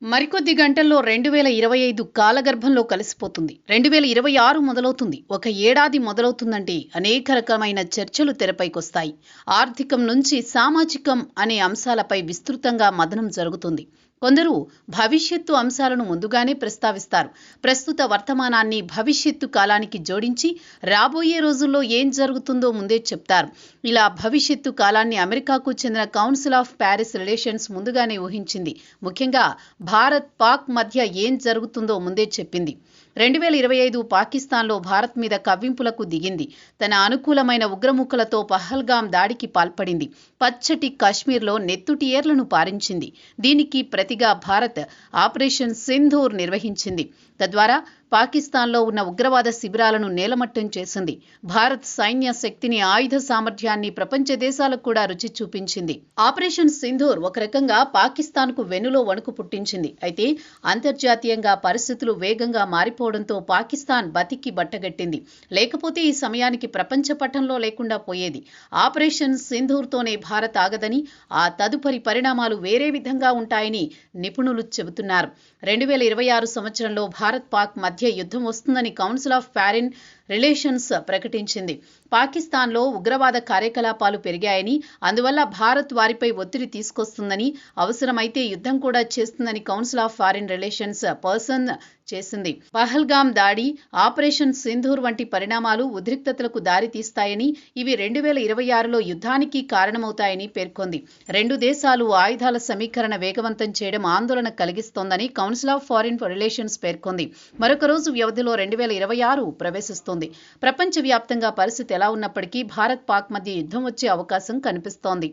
మరికొద్ది గంటల్లో 2025 కాలగర్భంలో కలిసిపోతుంది. 2026 మొదలవుతుంది. ఒక ఏడాది మొదలవుతుందంటే అనేక రకమైన చర్చలు తెరపైకొస్తాయి. ఆర్థికం నుంచి సామాజికం అనే అంశాలపై విస్తృతంగా మథనం జరుగుతుంది. కొందరు భవిష్యత్తు అంశాలను ముందుగానే ప్రస్తావిస్తారు. ప్రస్తుత వర్తమానాన్ని భవిష్యత్తు కాలానికి జోడించి రాబోయే రోజుల్లో ఏం జరుగుతుందో ముందే చెప్తారు. ఇలా భవిష్యత్తు కాలాన్ని అమెరికాకు చెందిన కౌన్సిల్ ఆఫ్ ప్యారిస్ రిలేషన్స్ ముందుగానే ఊహించింది. ముఖ్యంగా భారత్ పాక్ మధ్య ఏం జరుగుతుందో ముందే చెప్పింది. 2025 పాకిస్తాన్లో భారత్ మీద కవ్వింపులకు దిగింది. తన అనుకూలమైన ఉగ్రముక్కలతో పహల్గాం దాడికి పాల్పడింది. పచ్చటి కాశ్మీర్లో నెత్తుటి ఏర్లను పారించింది. దీనికి ప్రతిగా భారత్ ఆపరేషన్ సింధూర్ నిర్వహించింది. తద్వారా పాకిస్తాన్లో ఉన్న ఉగ్రవాద శిబిరాలను నేలమట్టం చేసింది. భారత్ సైన్య శక్తిని, ఆయుధ సామర్థ్యాన్ని ప్రపంచ దేశాలకు కూడా రుచి చూపించింది. ఆపరేషన్ సింధూర్ ఒక రకంగా పాకిస్తాన్కు వెన్నులో వణుకు పుట్టించింది. అయితే అంతర్జాతీయంగా పరిస్థితులు వేగంగా మారిపోవడంతో పాకిస్తాన్ బతికి బట్టగట్టింది. లేకపోతే ఈ సమయానికి ప్రపంచ పటంలో లేకుండా పోయేది. ఆపరేషన్ సింధూర్తోనే భారత్ ఆగదని, ఆ తదుపరి పరిణామాలు వేరే విధంగా ఉంటాయని నిపుణులు చెబుతున్నారు. 2026 సంవత్సరంలో భారత్ పాక్ మధ్య యుద్ధం వస్తుందని కౌన్సిల్ ఆఫ్ ఫారిన్ రిలేషన్స్ ప్రకటించింది. పాకిస్తాన్లో ఉగ్రవాద కార్యకలాపాలు పెరిగాయని, అందువల్ల భారత్ వారిపై ఒత్తిడి తీసుకొస్తుందని, అవసరమైతే యుద్ధం కూడా చేస్తుందని council of foreign relations person చేసింది. పహల్గాం దాడి, ఆపరేషన్ సింధూర్ వంటి పరిణామాలు ఉద్రిక్తతలకు దారితీస్తాయని, ఇవి 2026లో యుద్ధానికి కారణమవుతాయని పేర్కొంది. రెండు దేశాలు ఆయుధాల సమీకరణ వేగవంతం చేయడం ఆందోళన కలిగిస్తోందని కౌన్సిల్ ఆఫ్ ఫారిన్ రిలేషన్స్ పేర్కొంది. మరొక రోజు వ్యవధిలో 2026 ప్రవేశిస్తోంది. ప్రపంచవ్యాప్తంగా పరిస్థితి ఎలా ఉన్నప్పటికీ భారత్ పాక్ మధ్య యుద్ధం వచ్చే అవకాశం కనిపిస్తోంది.